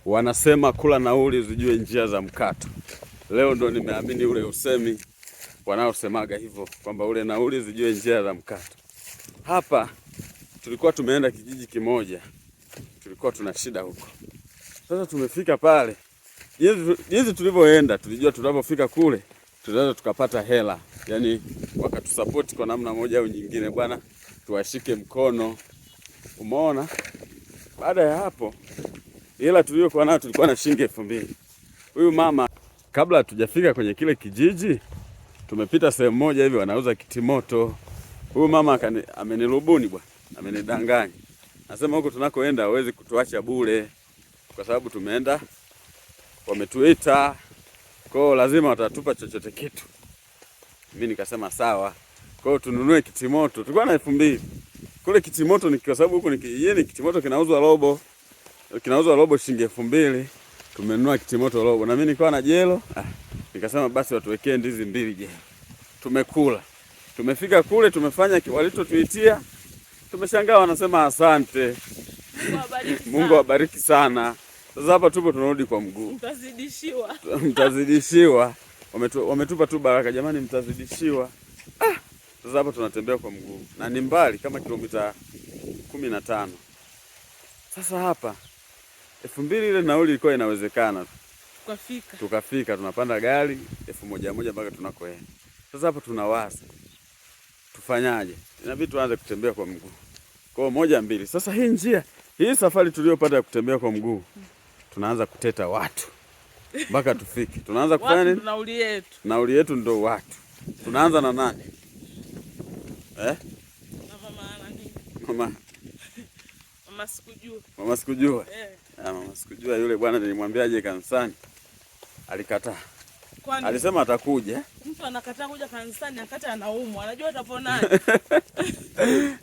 Wanasema kula nauli zijue njia za mkato. Leo ndo nimeamini ule usemi wanaosemaga hivyo kwamba ule nauli zijue njia za mkato. Hapa tulikuwa tumeenda kijiji kimoja, tulikuwa tuna shida huko. Sasa tumefika pale, jinsi tulivyoenda tulijua tunapofika kule tunaweza tukapata hela, yani wakatusapoti kwa namna moja au nyingine, bwana tuwashike mkono. Umeona? Baada ya hapo hela tuliyokuwa nayo tulikuwa na shilingi 2000. Huyu mama, kabla hatujafika kwenye kile kijiji, tumepita sehemu moja hivi wanauza kitimoto. Huyu mama amenirubuni bwana, amenidanganya. Nasema huko tunakoenda hawezi kutuacha bure kwa sababu tumeenda, wametuita, kwa lazima watatupa chochote kitu. Mimi nikasema sawa. Kwa hiyo tununue kitimoto. Tulikuwa na 2000. Kule kitimoto ni kwa sababu huko ni kitimoto kinauzwa robo. Kinauzwa robo shilingi 2000. Tumenunua kitimoto robo. Na mimi nilikuwa na jelo. Nikasema basi watuwekee ndizi 2 jelo. Tumekula. Tumefika kule tumefanya walichotuitia. Tumeshangaa wanasema asante. Mungu awabariki sana. Sasa hapa tupo tunarudi kwa mguu. Mtazidishiwa. Mtazidishiwa. Wametupa tu baraka, jamani mtazidishiwa. Sasa hapa tunatembea kwa mguu. Na ni mbali kama kilomita 15. Sasa hapa 2000 ile nauli ilikuwa inawezekana. Tukafika tunapanda gari 1100 mpaka tunakoenda. Sasa hapa tunawaza tufanyaje? Inabidi tuanze kutembea kwa mguu. Kwa 1 2. Sasa hii safari tuliyopata ya kutembea kwa mguu, tunaanza kuteta watu mpaka tufike. Tunaanza kufanya nini? Nauli yetu ndio watu. Tunaanza na nani? Mama sikujua. Mama sikujua yule bwana nilimwambiaje kanisani. Alikataa. Alisema atakuja. Mtu anakataa kuja kanisani akati anaumwa. Anajua ataponaje.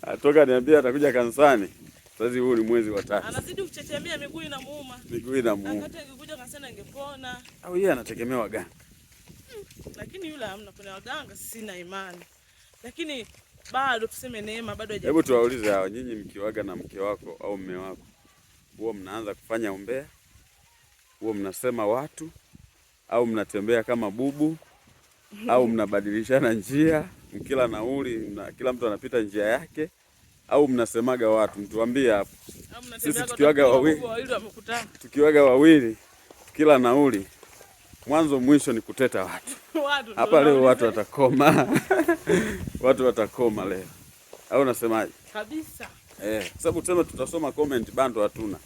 Atoka niambia atakuja kanisani. Sasa huu ni mwezi wa 3. Anazidi kuchechemea, miguu inamuuma. Miguu inamuuma. Akati angekuja kanisani angepona. Au yeye anategemea waganga. Lakini yule hamna, kuna waganga sina imani. Lakini bado tuseme neema bado haija. Hebu tuwaulize hao, nyinyi mkiwaga na mke wako au mume wako, huo mnaanza kufanya umbea? Huo mnasema watu au mnatembea kama bubu au mnabadilishana njia, mkila nauli kila mtu anapita njia yake, au mnasemaga watu? Mtuambie hapo. Sisi tukiwaga wawili kila nauli mwanzo mwisho ni kuteta watu. Hapa leo watu watakoma. Watu watakoma leo. Au unasemaje? Kabisa. Sababu tuseme tutasoma comment bando hatuna.